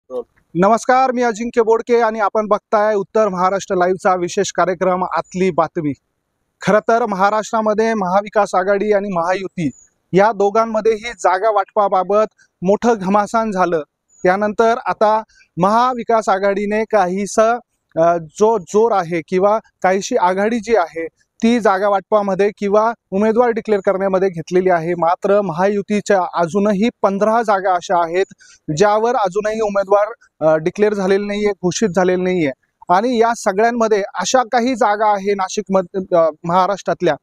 नमस्कार, मी अजिंक्य बोडके आणि आपण बघताय उत्तर महाराष्ट्र लाईव्हचा विशेष कार्यक्रम आतली बातमी। खरं तर महाराष्ट्रामध्ये महाविकास आघाडी आणि महायुती या दोघांमध्येही जागा वाटपाबाबत मोठं घमासान झालं। त्यानंतर आता महाविकास आघाडीने काहीसा जो जोर आहे किंवा काहीशी आघाडी जी आहे ती जागा वाटपामध्ये किंवा उमेदवार डिक्लेअर करण्यामध्ये घेतलेली आहे। मात्र महायुतीच्या अजूनही 15 जागा अशा आहेत ज्यावर अजूनही उमेदवार डिक्लेअर झालेले नाहीये, घोषित झालेले नाहीये। आणि या सगळ्यांमध्ये अशा काही जागा आहे नाशिकमध्ये महाराष्ट्रातल्या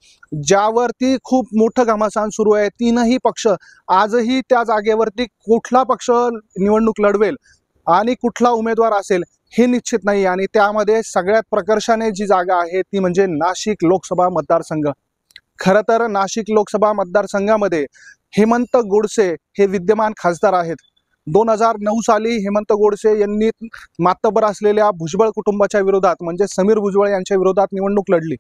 ज्यावरती खूप मोठं घमासान सुरू आहे। तीनही पक्ष आजही त्या जागेवरती कुठला पक्ष निवडणूक लढवेल आणि कुठला उमेदवार असेल हे निश्चित नाही। आणि त्यामध्ये सगळ्यात प्रकर्षाने जी जागा आहे ती म्हणजे नाशिक लोकसभा मतदारसंघ। खरं तर नाशिक लोकसभा मतदारसंघामध्ये हेमंत गोडसे हे विद्यमान खासदार आहेत। 2009 साली हेमंत गोडसे यांनी मातब्बर असलेल्या भुजबळ कुटुंबाच्या विरोधात म्हणजे समीर भुजबळ यांच्या विरोधात निवडणूक लढली।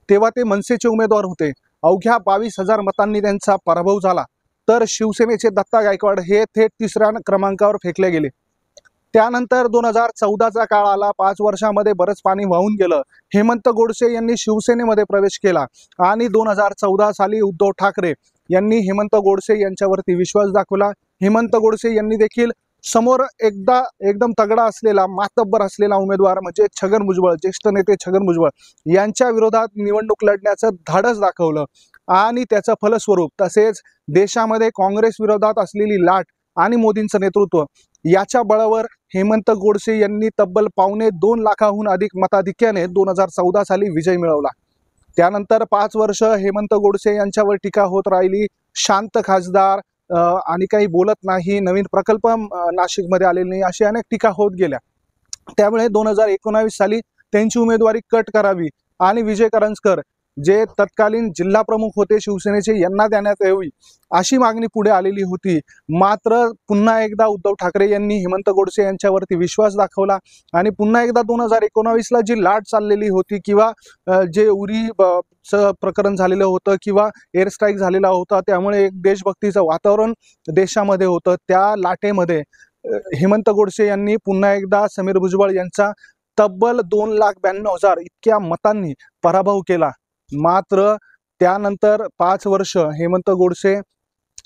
तेव्हा ते मनसेचे उमेदवार होते। अवघ्या 22,000 मतांनी त्यांचा पराभव झाला। तर शिवसेनेचे दत्ता गायकवाड हे थेट तिसऱ्या क्रमांकावर फेकले गेले। त्यानंतर 2014चा काळ आला। 5 वर्षांमध्ये बरंच पाणी वाहून गेलं। हेमंत गोडसे यांनी शिवसेनेमध्ये प्रवेश केला आणि 2014 साली उद्धव ठाकरे यांनी हेमंत गोडसे यांच्यावरती विश्वास दाखवला। हेमंत गोडसे यांनी देखील समोर एकदम तगडा असलेला मातब्बर असलेला उमेदवार म्हणजे छगन भुजबळ, ज्येष्ठ नेते छगन भुजबळ यांच्या विरोधात निवडणूक लढण्याचं धाडस दाखवलं आणि त्याचं फलस्वरूप तसेच देशामध्ये काँग्रेस विरोधात असलेली लाट आणि मोदींचं नेतृत्व याच्या बळावर हेमंत गोडसे यांनी तब्बल 2.25 लाखाहून अधिक मताधिक्याने 2014 साली विजय मिळवला। त्यानंतर 5 वर्ष हेमंत गोडसे यांच्यावर टीका होत राहिली। शांत खासदार आणि काही बोलत नाही, नवीन प्रकल्प नाशिकमध्ये आलेले नाही, अशी अनेक टीका होत गेल्या। त्यामुळे 2019 साली त्यांची उमेदवारी कट करावी आणि विजय करंजकर जे तत्कालीन जिल्हा प्रमुख होते शिवसेनेचे यांना देण्यात यावी अशी मागणी पुढे आलेली होती। मात्र पुन्हा एकदा उद्धव ठाकरे यांनी हेमंत गोडसे यांच्यावरती विश्वास दाखवला आणि पुन्हा एकदा 2019ला जी लाट चाललेली होती किंवा जे उरी प्रकरण झालेलं होतं किंवा एअर स्ट्राईक झालेला होता, त्यामुळे एक देशभक्तीचं वातावरण देशामध्ये होतं। त्या लाटेमध्ये हेमंत गोडसे यांनी पुन्हा एकदा समीर भुजबळ यांचा तब्बल 2,92,000 इतक्या मतांनी पराभव केला। मात्र त्यानंतर 5 वर्ष हेमंत गोडसे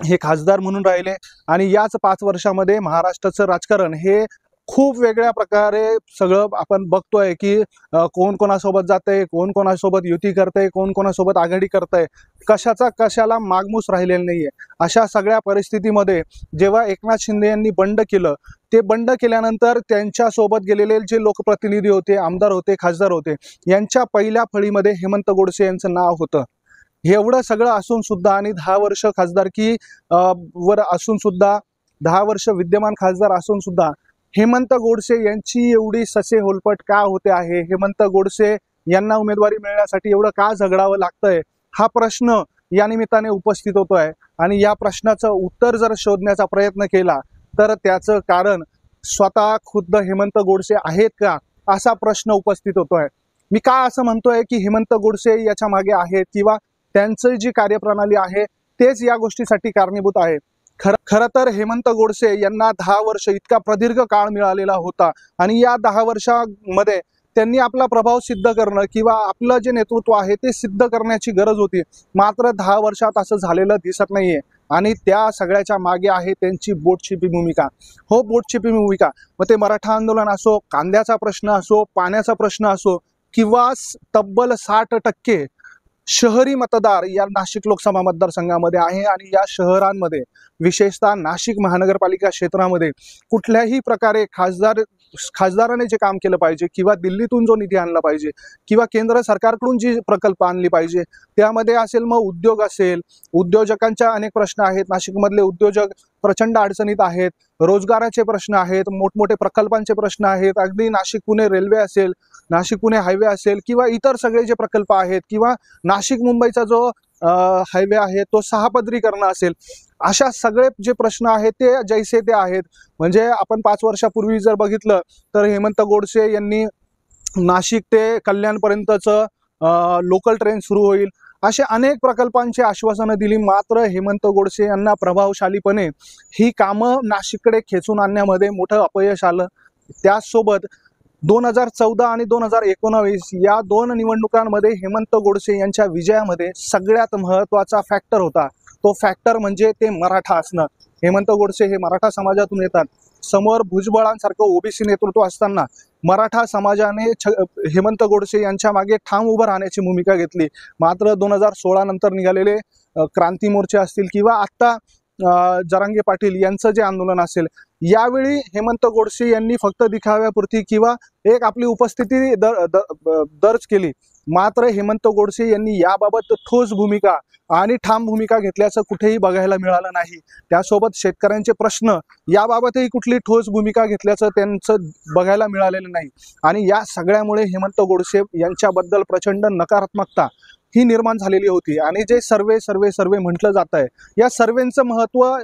हे खासदार म्हणून राहिले आणि याच 5 वर्षामध्ये महाराष्ट्राचं राजकारण हे खूप वेगळ्या प्रकारे सगळं आपण बघतोय की कोण कोणासोबत जातंय, कोण कोणासोबत युती करतंय, कोण कोणासोबत आघाडी करतंय, कशाचा कशाला मागमूस राहिलेला नाहीये। अशा सगळ्या परिस्थितीमध्ये जेव्हा एकनाथ शिंदे यांनी बंड केलं, ते बंड केल्यानंतर त्यांच्या सोबत गेलेले जे लोकप्रतिनिधी होते, आमदार होते, खासदार होते, यांच्या पहिल्या फळीमध्ये हेमंत गोडसे यांचं नाव होतं। एवढं सगळं असून सुद्धा आणि 10 वर्ष खासदारकी वर असून सुद्धा 10 वर्ष विद्यमान खासदार असून सुद्धा हेमंत गोडसे यांची एवढी ससे होलपट का होते आहे? हेमंत गोडसे यांना उमेदवारी मिळण्यासाठी एवढं का झगडावं लागतंय? हा प्रश्न या निमित्ताने उपस्थित होतोय आणि या प्रश्नाचं उत्तर जर शोधण्याचा प्रयत्न केला तर त्याचं कारण स्वतः खुद्द हेमंत गोडसे आहेत का असा प्रश्न उपस्थित होतोय। मी का असं म्हणतोय की हेमंत गोडसे याच्या मागे आहेत किंवा त्यांची जी कार्यप्रणाली आहे तेच या गोष्टीसाठी कारणीभूत आहे। खरं तर हेमंत गोडसे यांना 10 वर्ष इतका प्रदीर्घ काळ मिळालेला होता आणि या 10 वर्षामध्ये त्यांनी आपला प्रभाव सिद्ध करणं किंवा आपलं जे नेतृत्व आहे ते सिद्ध करण्याची गरज होती। मात्र 10 वर्षात असं झालेलं दिसत नाहीये आणि त्या सगळ्याच्या मागे आहे त्यांची बोटछिपी भूमिका। हो, बोटछिपी भूमिका, मग ते मराठा आंदोलन असो, कांद्याचा प्रश्न असो, पाण्याचा प्रश्न असो किंवा तब्बल 60% शहरी मतदार या नाशिक लोकसभा मतदारसंघामध्ये आहे आणि या शहरांमध्ये विशेषतः नाशिक महानगरपालिका क्षेत्रामध्ये कुठल्याही प्रकारे खासदाराने जे काम केलं पाहिजे किंवा दिल्लीतून जो निधी आणला पाहिजे किंवा केंद्र सरकारकडून जी प्रकल्प आणली पाहिजे त्यामध्ये असेल, मग उद्योग असेल, उद्योजकांच्या अनेक प्रश्न आहेत। नाशिकमधले उद्योजक प्रचंड अडचणीत आहेत, रोजगाराचे प्रश्न आहेत, मोठमोठे प्रकल्पांचे प्रश्न आहेत। अगदी नाशिक पुणे रेल्वे असेल, नाशिक पुणे हायवे असेल किंवा इतर सगळे जे प्रकल्प आहेत किंवा नाशिक मुंबईचा जो हायवे आहे तो 6 पदरीकरण असेल, अशा सगळे जे प्रश्न आहेत ते जैसे ते आहेत। म्हणजे आपण 5 वर्षापूर्वी जर बघितलं तर हेमंत गोडसे यांनी नाशिक ते कल्याणपर्यंतचं लोकल ट्रेन सुरू होईल असे अनेक प्रकल्पांची आश्वासनं दिली, मात्र हेमंत गोडसे यांना प्रभावशालीपणे ही कामं नाशिककडे खेचून आणण्यामध्ये मोठं अपयश आलं। त्याचसोबत 2014 आणि 2019 या 2 निवडणुकांमध्ये हेमंत गोडसे यांच्या विजयामध्ये सगळ्यात महत्त्वाचा फॅक्टर होता, तो फॅक्टर म्हणजे ते मराठा असणं। हेमंत गोडसे हे मराठा समाजातून येतात, समोर भुजबळांसारखं ओबीसी नेतृत्व असताना मराठा समाजाने हेमंत गोडसे यांच्या मागे ठाम उभं राहण्याची भूमिका घेतली। मात्र 2016 नंतर निघालेले क्रांती मोर्चे असतील किंवा आत्ता जरांगे पाटील यांचं जे आंदोलन असेल, यावेळी हेमंत गोडसे यांनी फक्त दिखाव्यापुरती किंवा एक आपली उपस्थिती दर्ज केली, मात्र हेमंत गोडसे यांनी याबाबत ठोस भूमिका आणि ठाम भूमिका घेतल्याचं कुठेही बघायला मिळालं नाही। त्यासोबत शेतकऱ्यांचे प्रश्न याबाबतही कुठली ठोस भूमिका घेतल्याचं त्यांचं बघायला मिळालेलं नाही। आणि या सगळ्यामुळे हेमंत गोडसे यांच्याबद्दल प्रचंड नकारात्मकता ही निर्माण झालेली होती। आणि जे सर्वे म्हटलं जात आहे, या सर्वेंचं महत्त्व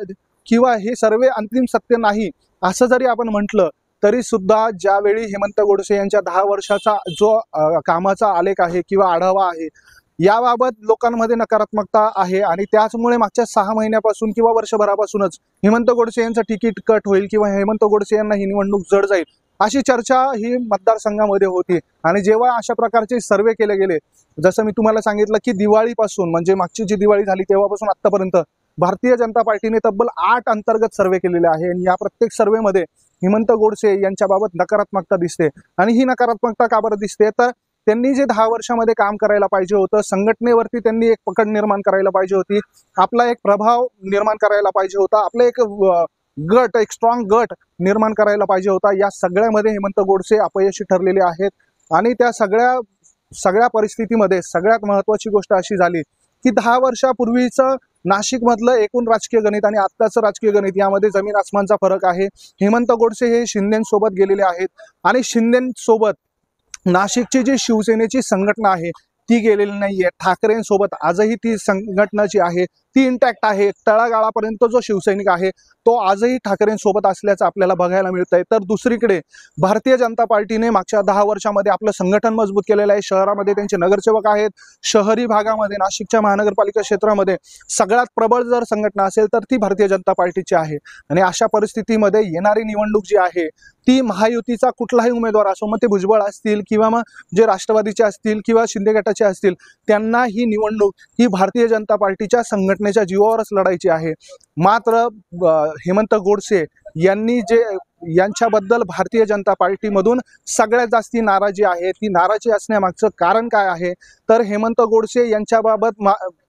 किंवा हे सर्वे अंतिम सत्य नाही असं जरी आपण म्हटलं तरी सुद्धा ज्यावेळी हेमंत गोडसे यांच्या 10 वर्षाचा जो कामाचा आलेख आहे किंवा आढावा आहे, याबाबत लोकांमध्ये नकारात्मकता आहे। आणि त्याचमुळे मागच्या 6 महिन्यापासून किंवा वर्षभरापासूनच हेमंत गोडसे यांचं तिकीट कट होईल किंवा हेमंत गोडसे यांना ही निवडणूक जड जाईल अशी चर्चा ही मतदारसंघामध्ये होती। आणि जेव्हा अशा प्रकारचे सर्वे केले गेले, जसं मी तुम्हाला सांगितलं की दिवाळीपासून म्हणजे मागची जी दिवाळी झाली तेव्हापासून आत्तापर्यंत भारतीय जनता पार्टीने तब्बल 8 अंतर्गत सर्वे केलेले आहे। आणि या प्रत्येक सर्वेमध्ये हेमंत गोडसे यांच्याबाबत नकारात्मकता दिसते। आणि ही नकारात्मकता का बरं दिसते, तर त्यांनी जे 10 वर्षामध्ये काम करायला पाहिजे होतं, संघटनेवरती त्यांनी एक पकड निर्माण करायला पाहिजे होती, आपला एक प्रभाव निर्माण करायला पाहिजे होता, आपलं एक गट, एक स्ट्रॉंग गट निर्माण करायला पाहिजे होता, या सगळ्यामध्ये हेमंत गोडसे अपयशी ठरलेले आहेत। आणि त्या सगळ्या परिस्थितीमध्ये सगळ्यात महत्त्वाची गोष्ट अशी झाली की 10 वर्षापूर्वीचं नाशिकमधलं एकूण राजकीय गणित आणि आत्ताचं राजकीय गणित यामध्ये जमीन आसमानचा फरक आहे। हेमंत गोडसे हे शिंदेंसोबत गेलेले आहेत आणि शिंदेंसोबत नाशिकची जी शिवसेनेची संघटना आहे ती गेलेली नाहीये। ठाकरेंसोबत आजही ती संघटना जी आहे ती इंटॅक्ट आहे। तळागाळापर्यंत जो शिवसैनिक आहे तो आजही ठाकरेंसोबत असल्याचं आपल्याला बघायला मिळतंय। तर दुसरीकडे भारतीय जनता पार्टीने मागच्या 10 वर्षामध्ये आपलं संघटन मजबूत केलेलं आहे। शहरामध्ये त्यांचे नगरसेवक आहेत, शहरी भागामध्ये नाशिकच्या महानगरपालिका क्षेत्रामध्ये सगळ्यात प्रबळ जर संघटना असेल तर ती भारतीय जनता पार्टीची आहे। आणि अशा परिस्थितीमध्ये येणारी निवडणूक जी आहे ती महायुतीचा कुठलाही उमेदवार असो, मग ते भुजबळ असतील किंवा मग जे राष्ट्रवादीचे असतील किंवा शिंदे गटाचे असतील, त्यांना ही निवडणूक ही भारतीय जनता पार्टीच्या संघटनेच्या जीवावरच लढायची आहे। मात्र हेमंत गोडसे यांनी यांच्याबद्दल भारतीय जनता पार्टीमधून सगळ्यात जास्ती नाराजी आहे। ती नाराजी असण्यामागचं कारण काय आहे, तर हेमंत गोडसे यांच्याबाबत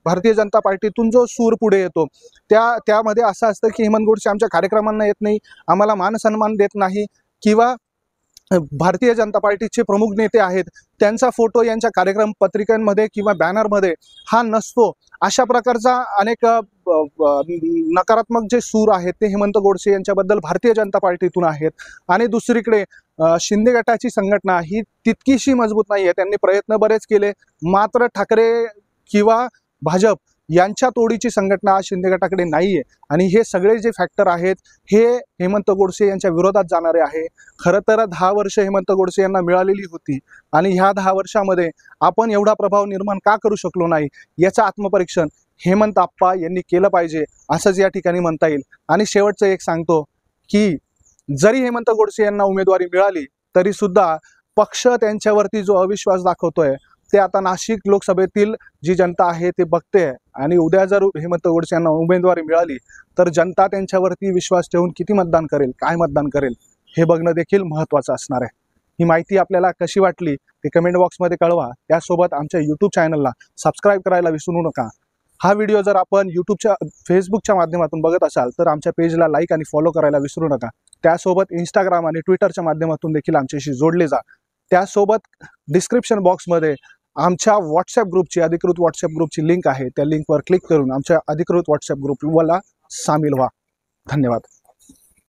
भारतीय जनता पार्टीतून जो सूर पुढे येतो त्यामध्ये असं असतं की हेमंत गोडसे आमच्या कार्यक्रमांना येत नाही, आम्हाला मान सन्मान देत नाही, किंवा भारतीय जनता पार्टीचे प्रमुख नेते आहेत त्यांचा फोटो यांच्या कार्यक्रम पत्रिकांमध्ये किंवा बॅनरमध्ये हा नसतो। अशा प्रकारचा अनेक नकारात्मक जे सूर आहेत ते हेमंत गोडसे यांच्याबद्दल भारतीय जनता पार्टीतून आहेत। आणि दुसरीकडे शिंदे गटाची संघटना ही तितकीशी मजबूत नाही आहे। त्यांनी प्रयत्न बरेच केले, मात्र ठाकरे किंवा भाजप यांच्या तोडीची संघटना शिंदे गटाकडे नाहीये। आणि हे सगळे जे फॅक्टर आहेत हे हेमंत गोडसे यांच्या विरोधात जाणारे आहे। खरं तर 10 वर्ष हेमंत गोडसे यांना मिळालेली होती आणि ह्या 10 वर्षामध्ये आपण एवढा प्रभाव निर्माण का करू शकलो नाही याचं आत्मपरीक्षण हेमंत आप्पा यांनी केलं पाहिजे असंच या ठिकाणी म्हणता येईल। आणि शेवटचं एक सांगतो की जरी हेमंत गोडसे यांना उमेदवारी मिळाली तरी सुद्धा पक्ष त्यांच्यावरती जो अविश्वास दाखवतोय ते आता नाशिक लोकसभेतील जी जनता आहे ते बघते। आणि उद्या जर हेमंत गोडसे यांना उमेदवारी मिळाली तर जनता त्यांच्यावरती विश्वास ठेवून किती मतदान करेल, काय मतदान करेल हे बघणं देखील महत्त्वाचं असणार आहे। ही माहिती आपल्याला कशी वाटली ते कमेंट बॉक्समध्ये कळवा। त्यासोबत आमच्या यूट्यूब चॅनलला सबस्क्राईब करायला विसरू नका। हा व्हिडिओ जर आपण फेसबुकच्या माध्यमातून बघत असाल तर आमच्या पेजला लाईक आणि फॉलो करायला विसरू नका। त्यासोबत इंस्टाग्राम आणि ट्विटरच्या माध्यमातून देखील आमच्याशी जोडले जा। त्यासोबत डिस्क्रिप्शन बॉक्समध्ये आमच्या व्हॉट्सॲप ग्रुपची अधिकृत व्हॉट्सॲप ग्रुपची लिंक आहे, त्या लिंकवर क्लिक करून आमच्या अधिकृत व्हॉट्सॲप ग्रुपला सामील व्हा। धन्यवाद।